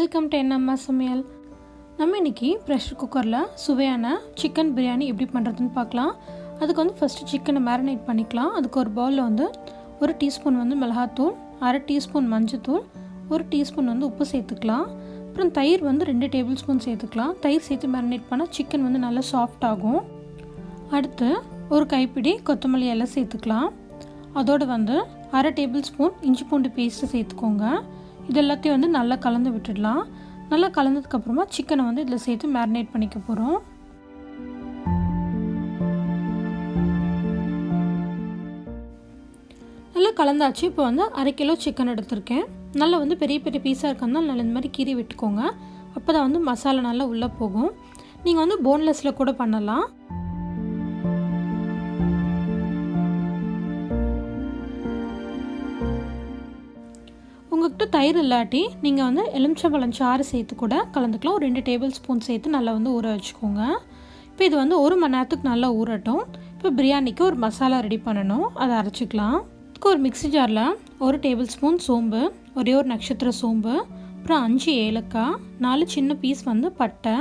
Welcome to அம்மா சமையல். நம்ம இன்றைக்கி ப்ரெஷர் குக்கரில் சுவையான சிக்கன் பிரியாணி எப்படி பண்ணுறதுன்னு பார்க்கலாம். அதுக்கு வந்து ஃபஸ்ட்டு சிக்கனை மேரினேட் பண்ணிக்கலாம். அதுக்கு ஒரு பவுலில் வந்து 1 டீஸ்பூன் வந்து மிளகாத்தூள், 1/2 டீஸ்பூன் மஞ்சத்தூள், 1 டீஸ்பூன் வந்து உப்பு சேர்த்துக்கலாம். அப்புறம் தயிர் வந்து 2 டேபிள் ஸ்பூன் சேர்த்துக்கலாம். தயிர் சேர்த்து மேரினேட் பண்ணால் சிக்கன் வந்து நல்லா சாஃப்ட் ஆகும். அடுத்து ஒரு கைப்பிடி கொத்தமல்லி எல்லாம் சேர்த்துக்கலாம். அதோடு வந்து 1/2 டேபிள் ஸ்பூன் இஞ்சி பூண்டு பேஸ்ட்டு சேர்த்துக்கோங்க. இது எல்லாத்தையும் வந்து நல்லா கலந்து விட்டுடலாம். நல்லா கலந்ததுக்கப்புறமா சிக்கனை வந்து இதில் சேர்த்து மேரினேட் பண்ணிக்க போகிறோம். நல்லா கலந்தாச்சு. இப்போ வந்து 1/2 கிலோ சிக்கன் எடுத்திருக்கேன். நல்லா வந்து பெரிய பெரிய பீஸாக இருக்கிறதுனால நல்லா இந்த மாதிரி கீறி விட்டுக்கோங்க. அப்போ தான் வந்து மசாலா நல்லா உள்ளே போகும். நீங்கள் வந்து போன்லெஸ்ஸில் கூட பண்ணலாம். உங்கள்கிட்ட தயிர் இல்லாட்டி நீங்கள் வந்து எலுமிச்சம்பழம் சாறு சேர்த்து கூட கலந்துக்கலாம். ஒரு 2 டேபிள் ஸ்பூன் சேர்த்து நல்லா வந்து ஊற வச்சுக்கோங்க. இப்போ இது வந்து 1 மணி நேரத்துக்கு நல்லா ஊறட்டும். இப்போ பிரியாணிக்கு ஒரு மசாலா ரெடி பண்ணணும், அதை அரைச்சிக்கலாம். இதுக்கு ஒரு மிக்ஸி ஜாரில் 1 டேபிள் ஸ்பூன் சோம்பு, ஒரே ஒரு நட்சத்திர சோம்பு, அப்புறம் 5 ஏலக்காய், 4 சின்ன பீஸ் வந்து பட்டை,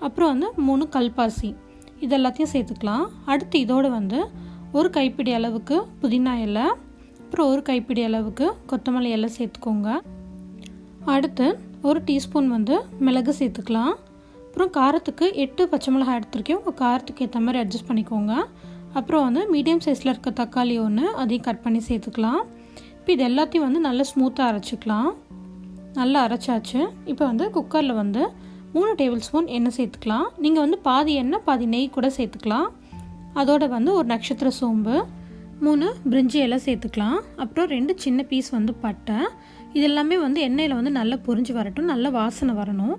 அப்புறம் வந்து 3 கல்பாசி, இது எல்லாத்தையும் சேர்த்துக்கலாம். அடுத்து இதோடு வந்து ஒரு கைப்பிடி அளவுக்கு புதினா இலை, அப்புறம் ஒரு கைப்பிடி அளவுக்கு கொத்தமல்லி எல்லாம் சேர்த்துக்கோங்க. அடுத்து 1 டீஸ்பூன் வந்து மிளகு சேர்த்துக்கலாம். அப்புறம் காரத்துக்கு 8 பச்சை மிளகாய் எடுத்துருக்கேன். உங்கள் காரத்துக்கு ஏற்ற மாதிரி அட்ஜஸ்ட் பண்ணிக்கோங்க. அப்புறம் வந்து மீடியம் சைஸில் இருக்க தக்காளி ஒன்று, அதையும் கட் பண்ணி சேர்த்துக்கலாம். இப்போ இது எல்லாத்தையும் வந்து நல்லா ஸ்மூத்தாக அரைச்சிக்கலாம். நல்லா அரைச்சாச்சு. இப்போ வந்து குக்கரில் வந்து 3 டேபிள் ஸ்பூன் எண்ணெய் சேர்த்துக்கலாம். நீங்கள் வந்து பாதி எண்ணெய் பாதி நெய் கூட சேர்த்துக்கலாம். அதோடு வந்து ஒரு நட்சத்திர சோம்பு, 3 பிரிஞ்சி எல்லாம் சேர்த்துக்கலாம். அப்புறம் 2 சின்ன பீஸ் வந்து பட்டை, இது எல்லாமே வந்து எண்ணெயில் வந்து நல்லா பொரிஞ்சு வரட்டும், நல்ல வாசனை வரணும்.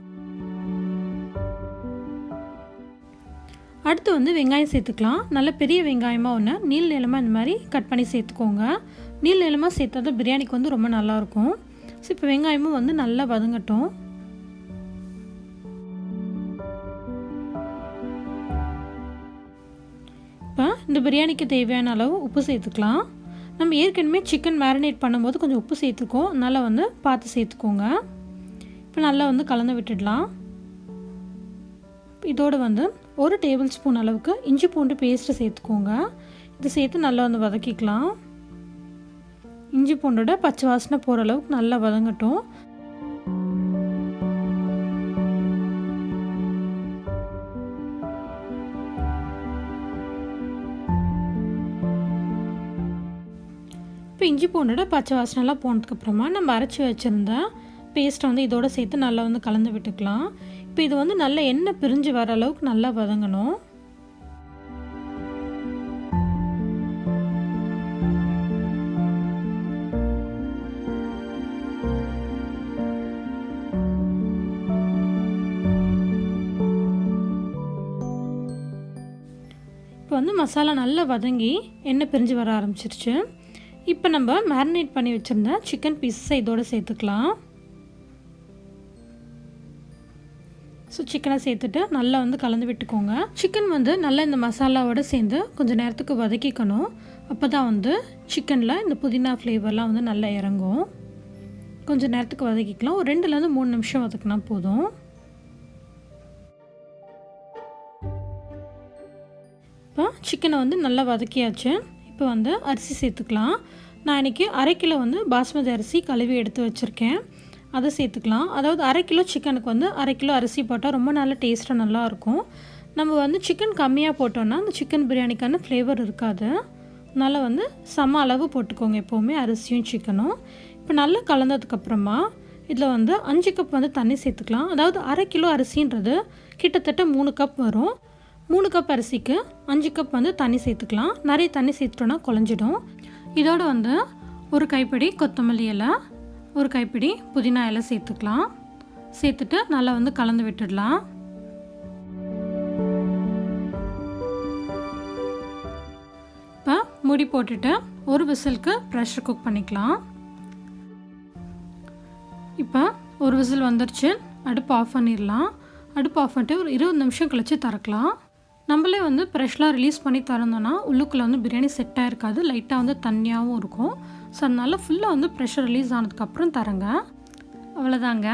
அடுத்து வந்து வெங்காயம் சேர்த்துக்கலாம். நல்ல பெரிய வெங்காயமாக ஒன்று நீள் நீளமாக இந்த மாதிரி கட் பண்ணி சேர்த்துக்கோங்க. நீள் நீளமாக சேர்த்தா தான் பிரியாணிக்கு வந்து ரொம்ப நல்லாயிருக்கும். ஸோ இப்போ வெங்காயமும் வந்து நல்லா வதங்கட்டும். இப்போ இந்த பிரியாணிக்கு தேவையான அளவு உப்பு சேர்த்துக்கலாம். நம்ம ஏற்கனவே சிக்கன் மேரினேட் பண்ணும்போது கொஞ்சம் உப்பு சேர்த்துக்கோம், அதனால் வந்து பார்த்து சேர்த்துக்கோங்க. இப்போ நல்லா வந்து கலந்து விட்டுடலாம். இதோடு வந்து 1 டேபிள் ஸ்பூன் அளவுக்கு இஞ்சி பூண்டு பேஸ்ட்டு சேர்த்துக்கோங்க. இது சேர்த்து நல்லா வந்து வதக்கிக்கலாம். இஞ்சி பூண்டோட பச்சை வாசனை போகிற அளவுக்கு நல்லா வதங்கட்டும். இப்போ இஞ்சி பூண்டோட பச்சை வாசனைலாம் போனதுக்கப்புறமா நம்ம அரைச்சி வச்சுருந்த பேஸ்ட்டை வந்து இதோடு சேர்த்து நல்லா வந்து கலந்து விட்டுக்கலாம். இப்போ இது வந்து நல்லா எண்ணெய் பிரிஞ்சு வர அளவுக்கு நல்லா வதங்கணும். இப்போ வந்து மசாலா நல்லா வதங்கி எண்ணெய் பிரிஞ்சு வர ஆரம்பிச்சிருச்சு. இப்போ நம்ம மேரினேட் பண்ணி வச்சுருந்த சிக்கன் பீஸை இதோடு சேர்த்துக்கலாம். ஸோ சிக்கனை சேர்த்துட்டு நல்லா வந்து கலந்து விட்டுக்கோங்க. சிக்கன் வந்து நல்லா இந்த மசாலாவோடு சேர்ந்து கொஞ்சம் நேரத்துக்கு வதக்கிக்கணும். அப்போ தான் வந்து சிக்கனில் இந்த புதினா ஃப்ளேவர்லாம் வந்து நல்லா இறங்கும். கொஞ்சம் நேரத்துக்கு வதக்கிக்கலாம். ஒரு 2லேருந்து 3 நிமிஷம் வதக்கினா போதும். இப்போ சிக்கனை வந்து நல்லா வதக்கியாச்சு. இப்போ வந்து அரிசி சேர்த்துக்கலாம். நான் இன்றைக்கி 1/2 கிலோ வந்து பாஸ்மதி அரிசி கழுவி எடுத்து வச்சுருக்கேன், அதை சேர்த்துக்கலாம். அதாவது 1/2 கிலோ சிக்கனுக்கு வந்து 1/2 கிலோ அரிசி போட்டால் ரொம்ப நல்ல டேஸ்ட்டாக நல்லாயிருக்கும். நம்ம வந்து சிக்கன் கம்மியாக போட்டோன்னா அந்த சிக்கன் பிரியாணிக்கான ஃப்ளேவர் இருக்காது. அதனால் வந்து சம அளவு போட்டுக்கோங்க எப்போவுமே அரிசியும் சிக்கனும். இப்போ நல்லா கலந்ததுக்கப்புறமா இதில் வந்து 5 கப் வந்து தண்ணி சேர்த்துக்கலாம். அதாவது 1/2 கிலோ அரிசின்றது கிட்டத்தட்ட 3 கப் வரும். 3 கப் அரிசிக்கு 5 கப் வந்து தண்ணி சேர்த்துக்கலாம். நிறைய தண்ணி சேர்த்துட்டோன்னா குழஞ்சிடும். இதோடு வந்து ஒரு கைப்பிடி கொத்தமல்லி இலை, ஒரு கைப்பிடி புதினா இலை சேர்த்துக்கலாம். சேர்த்துட்டு நல்லா வந்து கலந்து விட்டுடலாம். இப்போ மூடி போட்டுட்டு ஒரு விசிலுக்கு ப்ரெஷர் குக் பண்ணிக்கலாம். இப்போ ஒரு விசில் வந்துருச்சு. அடுப்பு ஆஃப் பண்ணிடலாம். அடுப்பு ஆஃப் பண்ணிட்டு ஒரு 20 நிமிஷம் கழித்து திறக்கலாம். நம்மளே வந்து ப்ரெஷ்லாம் ரிலீஸ் பண்ணி திறந்தோன்னா உள்ளுக்குள்ளே வந்து பிரியாணி செட்டாக இருக்காது, லைட்டாக வந்து தண்ணியாகவும் இருக்கும். ஸோ அதனால் ஃபுல்லாக வந்து ப்ரெஷர் ரிலீஸ் ஆனதுக்கப்புறம் தரங்க. அவ்வளோதாங்க.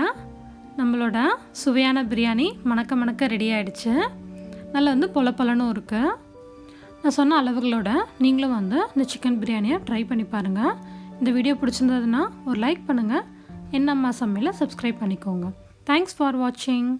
நம்மளோட சுவையான பிரியாணி மணக்க மணக்க ரெடி ஆகிடுச்சு. நல்லா வந்து பொல பொலனும் இருக்குது. நான் சொன்ன அளவுகளோட நீங்களும் வந்து இந்த சிக்கன் பிரியாணியை ட்ரை பண்ணி பாருங்கள். இந்த வீடியோ பிடிச்சிருந்ததுன்னா ஒரு லைக் பண்ணுங்கள். அம்மா சமையலை சப்ஸ்கிரைப் பண்ணிக்கோங்க. தேங்க்ஸ் ஃபார் வாட்சிங்.